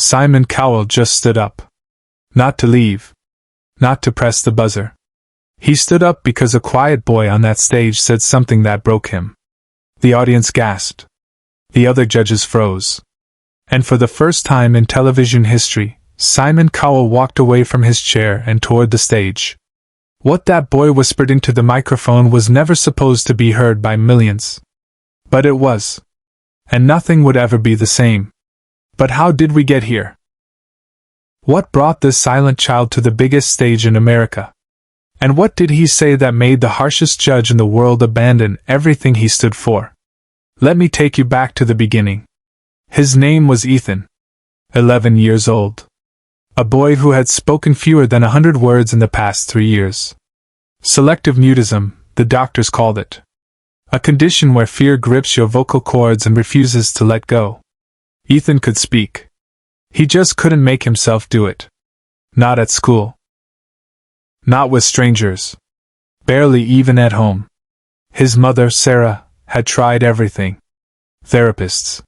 Simon Cowell just stood up. Not to leave. Not to press the buzzer. He stood up because a quiet boy on that stage said something that broke him. The audience gasped. The other judges froze. And for the first time in television history, Simon Cowell walked away from his chair and toward the stage. What that boy whispered into the microphone was never supposed to be heard by millions. But it was. And nothing would ever be the same. But how did we get here? What brought this silent child to the biggest stage in America? And what did he say that made the harshest judge in the world abandon everything he stood for? Let me take you back to the beginning. His name was Ethan. 11 years old. A boy who had spoken fewer than 100 words in the past 3 years. Selective mutism, the doctors called it. A condition where fear grips your vocal cords and refuses to let go. Ethan could speak. He just couldn't make himself do it. Not at school. Not with strangers. Barely even at home. His mother, Sarah, had tried everything. Therapists.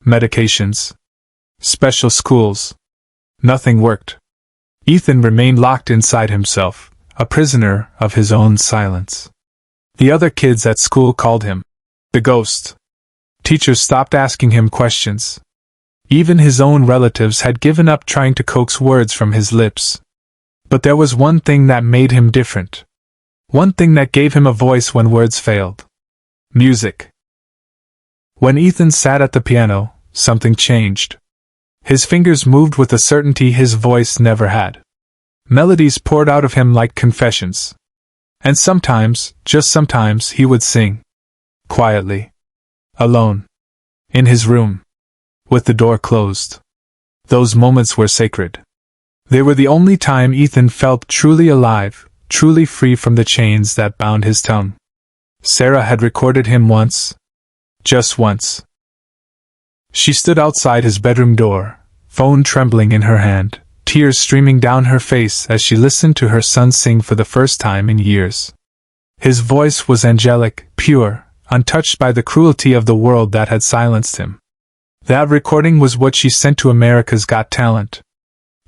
Medications. Special schools. Nothing worked. Ethan remained locked inside himself, a prisoner of his own silence. The other kids at school called him the ghost. Teachers stopped asking him questions. Even his own relatives had given up trying to coax words from his lips. But there was one thing that made him different. One thing that gave him a voice when words failed. Music. When Ethan sat at the piano, something changed. His fingers moved with a certainty his voice never had. Melodies poured out of him like confessions. And sometimes, just sometimes, he would sing. Quietly. Alone. In his room. With the door closed. Those moments were sacred. They were the only time Ethan felt truly alive, truly free from the chains that bound his tongue. Sarah had recorded him once. Just once. She stood outside his bedroom door, phone trembling in her hand, tears streaming down her face as she listened to her son sing for the first time in years. His voice was angelic, pure, untouched by the cruelty of the world that had silenced him. That recording was what she sent to America's Got Talent.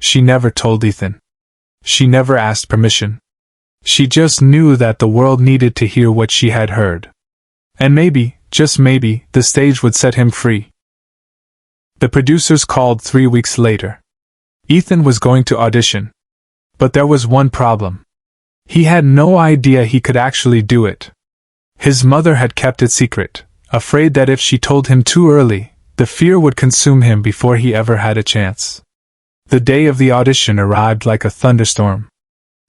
She never told Ethan. She never asked permission. She just knew that the world needed to hear what she had heard. And maybe, just maybe, the stage would set him free. The producers called 3 weeks later. Ethan was going to audition. But there was one problem. He had no idea he could actually do it. His mother had kept it secret, afraid that if she told him too early, the fear would consume him before he ever had a chance. The day of the audition arrived like a thunderstorm.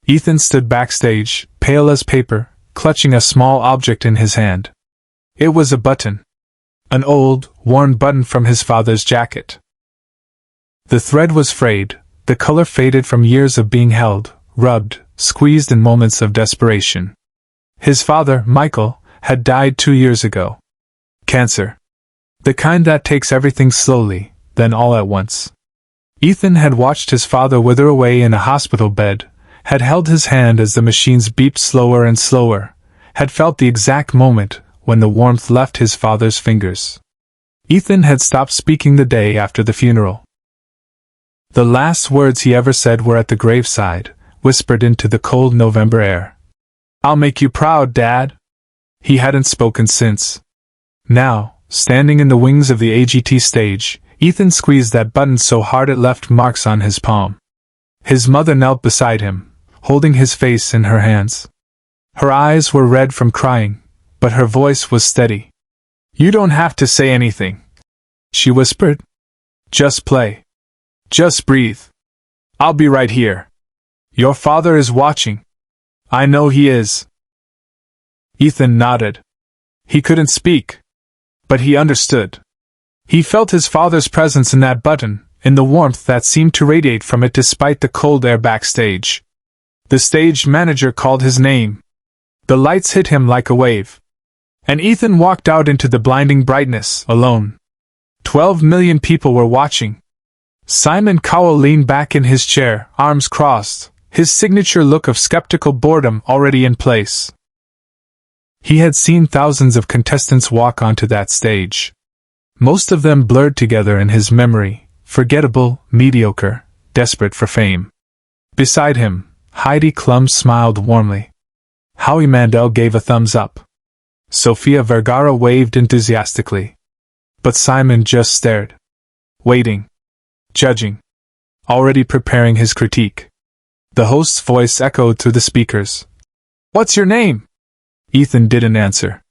Ethan stood backstage, pale as paper, clutching a small object in his hand. It was a button. An old, worn button from his father's jacket. The thread was frayed, the color faded from years of being held, rubbed, squeezed in moments of desperation. His father, Michael, had died 2 years ago. Cancer. The kind that takes everything slowly, then all at once. Ethan had watched his father wither away in a hospital bed, had held his hand as the machines beeped slower and slower, had felt the exact moment when the warmth left his father's fingers. Ethan had stopped speaking the day after the funeral. The last words he ever said were at the graveside, whispered into the cold November air. "I'll make you proud, Dad." He hadn't spoken since. Now, standing in the wings of the AGT stage, Ethan squeezed that button so hard it left marks on his palm. His mother knelt beside him, holding his face in her hands. Her eyes were red from crying, but her voice was steady. "You don't have to say anything," she whispered. "Just play. Just breathe. I'll be right here. Your father is watching. I know he is." Ethan nodded. He couldn't speak. But he understood. He felt his father's presence in that button, in the warmth that seemed to radiate from it despite the cold air backstage. The stage manager called his name. The lights hit him like a wave. And Ethan walked out into the blinding brightness, alone. 12 million people were watching. Simon Cowell leaned back in his chair, arms crossed, his signature look of skeptical boredom already in place. He had seen thousands of contestants walk onto that stage. Most of them blurred together in his memory, forgettable, mediocre, desperate for fame. Beside him, Heidi Klum smiled warmly. Howie Mandel gave a thumbs up. Sofia Vergara waved enthusiastically. But Simon just stared. Waiting. Judging. Already preparing his critique. The host's voice echoed through the speakers. "What's your name?" Ethan didn't answer.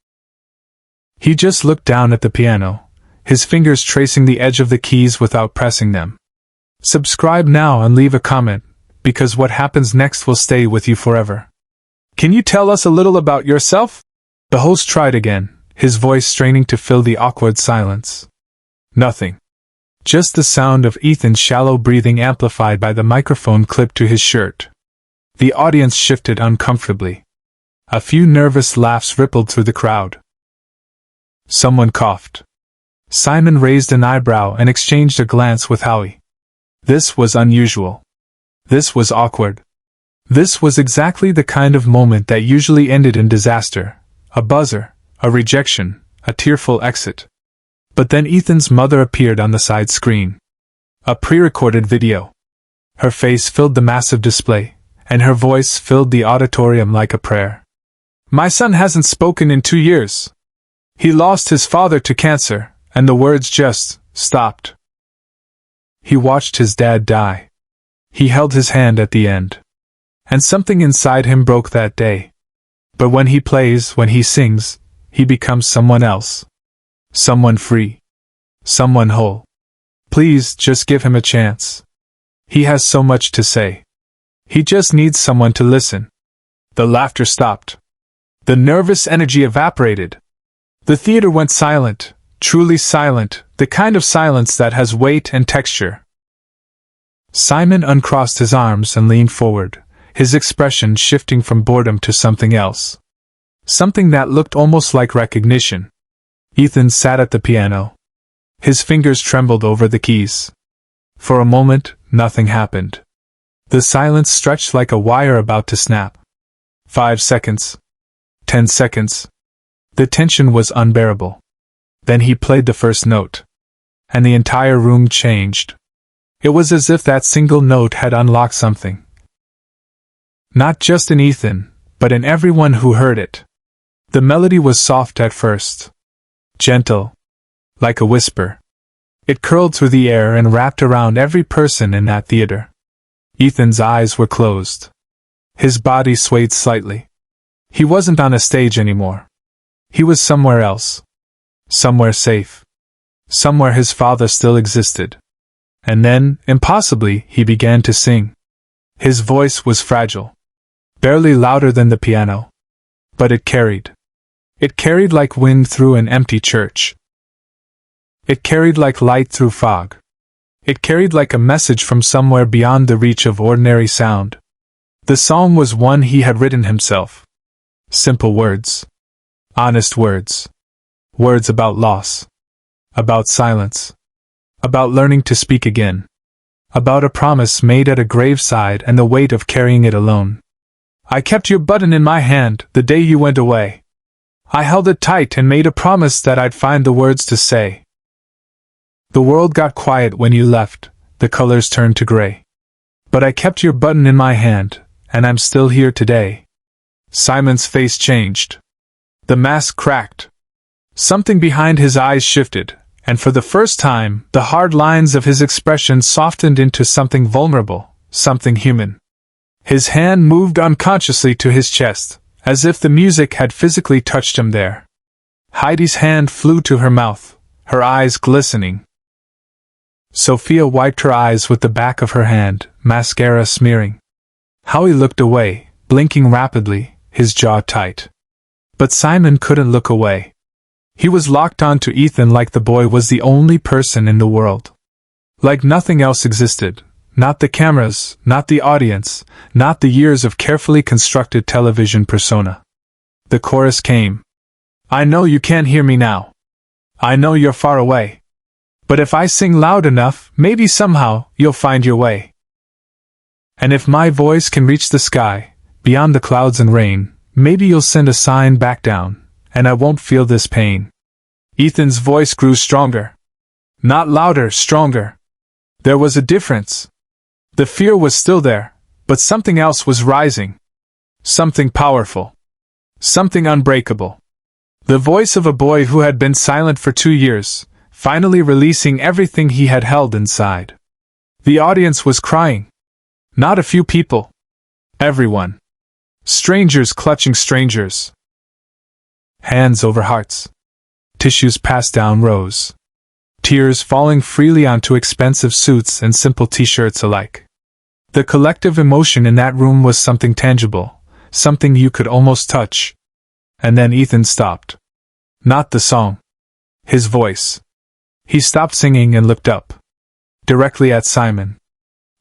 He just looked down at the piano, his fingers tracing the edge of the keys without pressing them. Subscribe now and leave a comment, because what happens next will stay with you forever. Can you tell us a little about yourself? The host tried again, his voice straining to fill the awkward silence. Nothing. Just the sound of Ethan's shallow breathing amplified by the microphone clipped to his shirt. The audience shifted uncomfortably. A few nervous laughs rippled through the crowd. Someone coughed. Simon raised an eyebrow and exchanged a glance with Howie. This was unusual. This was awkward. This was exactly the kind of moment that usually ended in disaster. A buzzer, a rejection, a tearful exit. But then Ethan's mother appeared on the side screen. A pre-recorded video. Her face filled the massive display, and her voice filled the auditorium like a prayer. "My son hasn't spoken in 2 years. He lost his father to cancer," and the words just stopped. He watched his dad die. He held his hand at the end. And something inside him broke that day. But when he plays, when he sings, he becomes someone else. Someone free. Someone whole. Please, just give him a chance. He has so much to say. He just needs someone to listen. The laughter stopped. The nervous energy evaporated. The theater went silent, truly silent, the kind of silence that has weight and texture. Simon uncrossed his arms and leaned forward, his expression shifting from boredom to something else. Something that looked almost like recognition. Ethan sat at the piano. His fingers trembled over the keys. For a moment, nothing happened. The silence stretched like a wire about to snap. 5 seconds. 10 seconds. The tension was unbearable. Then he played the first note. And the entire room changed. It was as if that single note had unlocked something. Not just in Ethan, but in everyone who heard it. The melody was soft at first. Gentle. Like a whisper. It curled through the air and wrapped around every person in that theater. Ethan's eyes were closed. His body swayed slightly. He wasn't on a stage anymore. He was somewhere else. Somewhere safe. Somewhere his father still existed. And then, impossibly, he began to sing. His voice was fragile. Barely louder than the piano. But it carried. It carried like wind through an empty church. It carried like light through fog. It carried like a message from somewhere beyond the reach of ordinary sound. The song was one he had written himself. Simple words. Honest words. Words about loss. About silence. About learning to speak again. About a promise made at a graveside and the weight of carrying it alone. I kept your button in my hand the day you went away. I held it tight and made a promise that I'd find the words to say. The world got quiet when you left, the colors turned to gray. But I kept your button in my hand, and I'm still here today. Simon's face changed. The mask cracked. Something behind his eyes shifted, and for the first time, the hard lines of his expression softened into something vulnerable, something human. His hand moved unconsciously to his chest, as if the music had physically touched him there. Heidi's hand flew to her mouth, her eyes glistening. Sophia wiped her eyes with the back of her hand, mascara smearing. Howie looked away, blinking rapidly, his jaw tight. But Simon couldn't look away. He was locked onto Ethan like the boy was the only person in the world. Like nothing else existed. Not the cameras, not the audience, not the years of carefully constructed television persona. The chorus came. I know you can't hear me now. I know you're far away. But if I sing loud enough, maybe somehow, you'll find your way. And if my voice can reach the sky, beyond the clouds and rain, maybe you'll send a sign back down, and I won't feel this pain. Ethan's voice grew stronger. Not louder, stronger. There was a difference. The fear was still there, but something else was rising. Something powerful. Something unbreakable. The voice of a boy who had been silent for 2 years, finally releasing everything he had held inside. The audience was crying. Not a few people. Everyone. Strangers clutching strangers. Hands over hearts. Tissues passed down rows. Tears falling freely onto expensive suits and simple t-shirts alike. The collective emotion in that room was something tangible, something you could almost touch. And then Ethan stopped. Not the song. His voice. He stopped singing and looked up. Directly at Simon.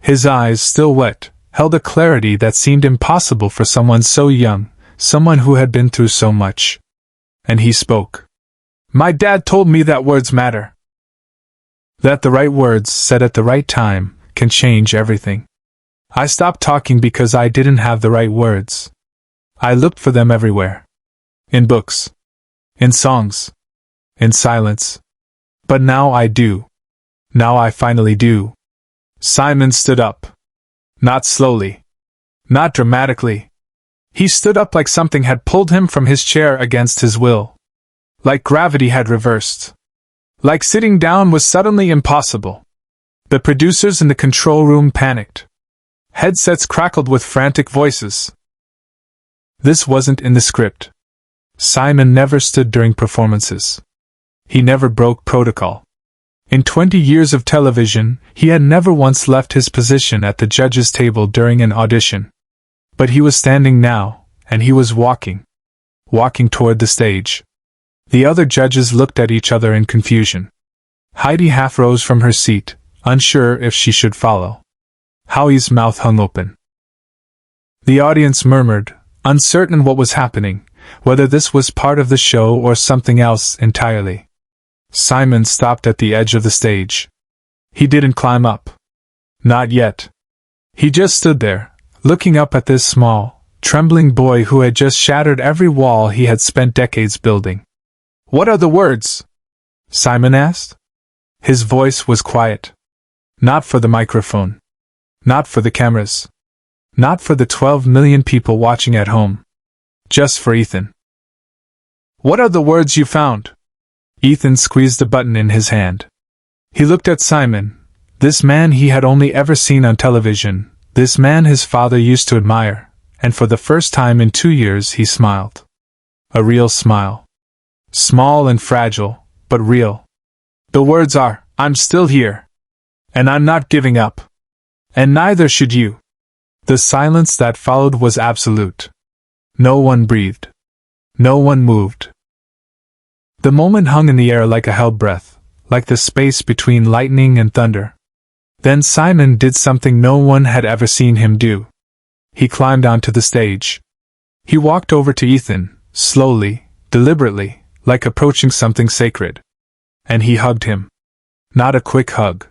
His eyes, still wet, held a clarity that seemed impossible for someone so young, someone who had been through so much. And he spoke. My dad told me that words matter. That the right words, said at the right time, can change everything. I stopped talking because I didn't have the right words. I looked for them everywhere. In books. In songs. In silence. But now I do. Now I finally do. Simon stood up. Not slowly. Not dramatically. He stood up like something had pulled him from his chair against his will. Like gravity had reversed. Like sitting down was suddenly impossible. The producers in the control room panicked. Headsets crackled with frantic voices. This wasn't in the script. Simon never stood during performances. He never broke protocol. In 20 years of television, he had never once left his position at the judges' table during an audition. But he was standing now, and he was walking. Walking toward the stage. The other judges looked at each other in confusion. Heidi half rose from her seat, unsure if she should follow. Howie's mouth hung open. The audience murmured, uncertain what was happening, whether this was part of the show or something else entirely. Simon stopped at the edge of the stage. He didn't climb up. Not yet. He just stood there, looking up at this small, trembling boy who had just shattered every wall he had spent decades building. What are the words? Simon asked. His voice was quiet. Not for the microphone. Not for the cameras. Not for the 12 million people watching at home. Just for Ethan. What are the words you found? Ethan squeezed a button in his hand. He looked at Simon, this man he had only ever seen on television, this man his father used to admire, and for the first time in 2 years he smiled. A real smile. Small and fragile, but real. The words are, I'm still here. And I'm not giving up. And neither should you. The silence that followed was absolute. No one breathed. No one moved. The moment hung in the air like a held breath, like the space between lightning and thunder. Then Simon did something no one had ever seen him do. He climbed onto the stage. He walked over to Ethan, slowly, deliberately, like approaching something sacred. And he hugged him. Not a quick hug.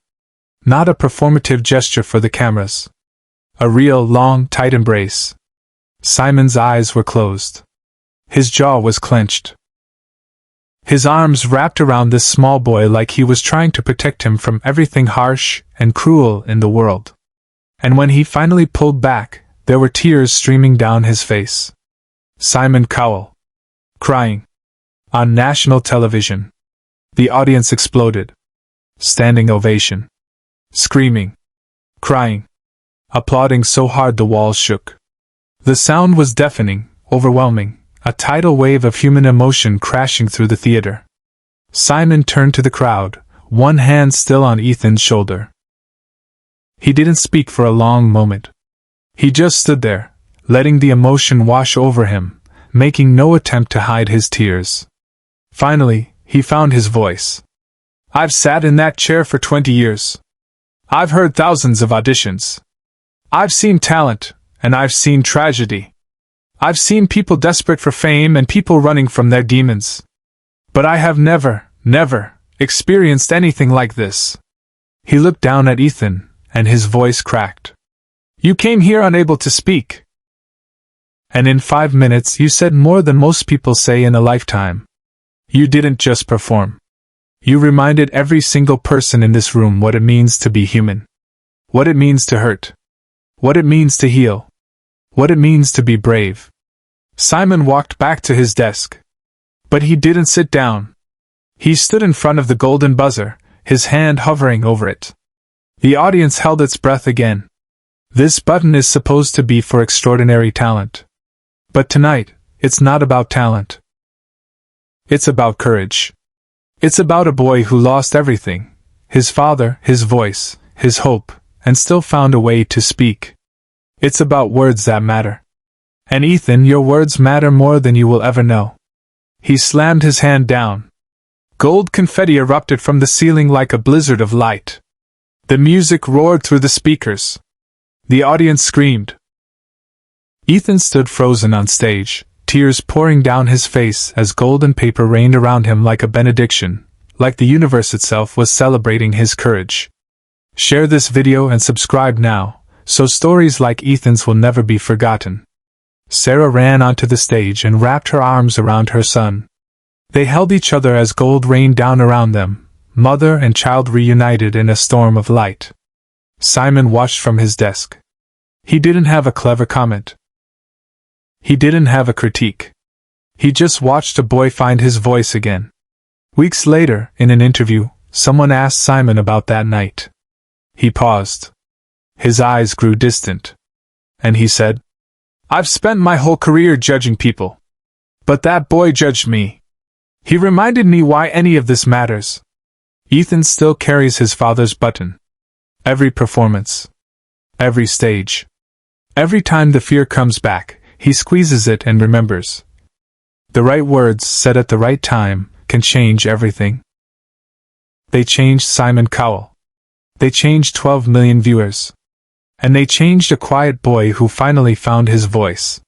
Not a performative gesture for the cameras. A real, long, tight embrace. Simon's eyes were closed. His jaw was clenched. His arms wrapped around this small boy like he was trying to protect him from everything harsh and cruel in the world. And when he finally pulled back, there were tears streaming down his face. Simon Cowell. Crying. On national television. The audience exploded. Standing ovation. Screaming. Crying. Applauding so hard the walls shook. The sound was deafening, overwhelming. A tidal wave of human emotion crashing through the theater. Simon turned to the crowd, one hand still on Ethan's shoulder. He didn't speak for a long moment. He just stood there, letting the emotion wash over him, making no attempt to hide his tears. Finally, he found his voice. I've sat in that chair for 20 years. I've heard thousands of auditions. I've seen talent, and I've seen tragedy. I've seen people desperate for fame and people running from their demons. But I have never experienced anything like this. He looked down at Ethan, and his voice cracked. You came here unable to speak. And in 5 minutes you said more than most people say in a lifetime. You didn't just perform. You reminded every single person in this room what it means to be human. What it means to hurt. What it means to heal. What it means to be brave. Simon walked back to his desk. But he didn't sit down. He stood in front of the golden buzzer, his hand hovering over it. The audience held its breath again. This button is supposed to be for extraordinary talent. But tonight, it's not about talent. It's about courage. It's about a boy who lost everything, his father, his voice, his hope, and still found a way to speak. It's about words that matter. And Ethan, your words matter more than you will ever know. He slammed his hand down. Gold confetti erupted from the ceiling like a blizzard of light. The music roared through the speakers. The audience screamed. Ethan stood frozen on stage, tears pouring down his face as golden paper rained around him like a benediction, like the universe itself was celebrating his courage. Share this video and subscribe now, so stories like Ethan's will never be forgotten. Sarah ran onto the stage and wrapped her arms around her son. They held each other as gold rained down around them, mother and child reunited in a storm of light. Simon watched from his desk. He didn't have a clever comment. He didn't have a critique. He just watched a boy find his voice again. Weeks later, in an interview, someone asked Simon about that night. He paused. His eyes grew distant. And he said, "I've spent my whole career judging people. But that boy judged me. He reminded me why any of this matters." Ethan still carries his father's button. Every performance. Every stage. Every time the fear comes back, he squeezes it and remembers. The right words said at the right time can change everything. They changed Simon Cowell. They changed 12 million viewers. And they changed a quiet boy who finally found his voice.